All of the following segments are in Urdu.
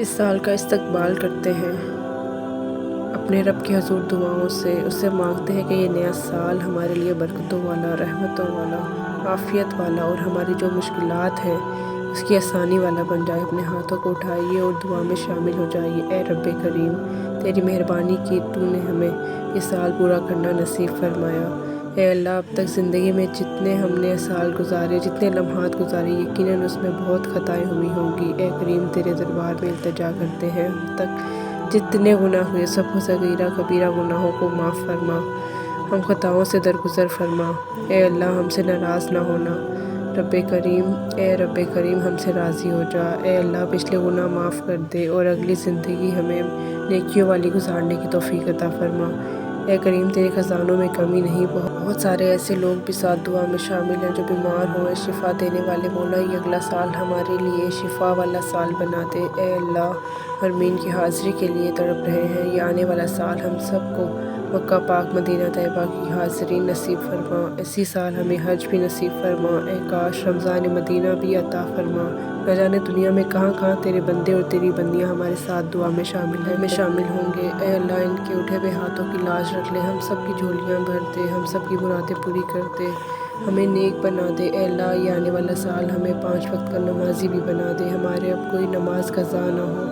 اس سال کا استقبال کرتے ہیں اپنے رب کی حضور دعاؤں سے، اس سے مانگتے ہیں کہ یہ نیا سال ہمارے لیے برکتوں والا، رحمتوں والا، عافیت والا اور ہماری جو مشکلات ہیں اس کی آسانی والا بن جائے۔ اپنے ہاتھوں کو اٹھائیے اور دعا میں شامل ہو جائیے۔ اے رب کریم، تیری مہربانی کی تو نے ہمیں یہ سال پورا کرنا نصیب فرمایا۔ اے اللہ، اب تک زندگی میں جتنے ہم نے سال گزارے، جتنے لمحات گزارے، یقیناً اس میں بہت خطائیں ہوئی ہوں گی۔ اے کریم، تیرے دربار میں التجا کرتے ہیں، ہم تک جتنے گناہ ہوئے سب صغیرہ کبیرہ گناہوں کو معاف فرما، ہم خطاؤں سے درگزر فرما۔ اے اللہ، ہم سے ناراض نہ ہونا۔ رب کریم، اے رب کریم، ہم سے راضی ہو جا۔ اے اللہ، پچھلے گناہ معاف کر دے اور اگلی زندگی ہمیں نیکیوں والی گزارنے کی توفیق عطا فرما۔ اے کریم، تیرے خزانوں میں کمی نہیں۔ بہت سارے ایسے لوگ بھی ساتھ دعا میں شامل ہیں جو بیمار ہوں۔ شفا دینے والے مولا، یہ اگلا سال ہمارے لیے شفا والا سال بنا دے۔ اے اللہ، حرمین کی حاضری کے لیے تڑپ رہے ہیں، یہ آنے والا سال ہم سب کو مکہ پاک مدینہ طیبہ کی حاضری نصیب فرما۔ اسی سال ہمیں حج بھی نصیب فرما۔ اے کاش رمضان مدینہ بھی عطا فرما۔ نہ جانے دنیا میں کہاں کہاں تیرے بندے اور تیری بندیاں ہمارے ساتھ دعا میں شامل ہوں گے۔ اے اللہ، ان کے اٹھے ہوئے ہاتھوں کی لاج رکھ لے، ہم سب کی جھولیاں بھر دے، ہم سب کی مرادیں پوری کر دے، ہمیں نیک بنا دے۔ اے اللہ، یہ آنے والا سال ہمیں 5 وقت کا نمازی بھی بنا دے، ہمارے اب کوئی نماز قضا نہ ہو۔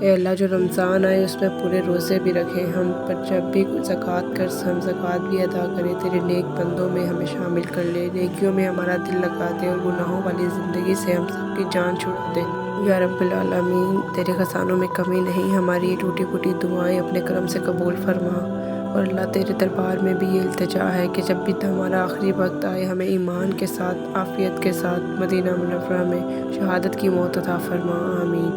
اے اللہ، جو رمضان آئے اس میں پورے روزے بھی رکھیں، ہم پر جب بھی زکوٰۃ قرض ہم زکوٰۃ بھی ادا کریں، تیرے نیک بندوں میں ہمیں شامل کر لے، نیکیوں میں ہمارا دل لگا دے اور گناہوں والی زندگی سے ہم سب کی جان چھڑا دے۔ یا رب العالمین، تیرے خزانوں میں کمی نہیں، ہماری یہ ٹوٹی پھوٹی دعائیں اپنے کرم سے قبول فرما۔ اور اللہ، تیرے دربار میں بھی یہ التجا ہے کہ جب بھی ہمارا آخری وقت آئے، ہمیں ایمان کے ساتھ، عافیت کے ساتھ مدینہ منورہ میں شہادت کی موت عطا فرما۔ آمین۔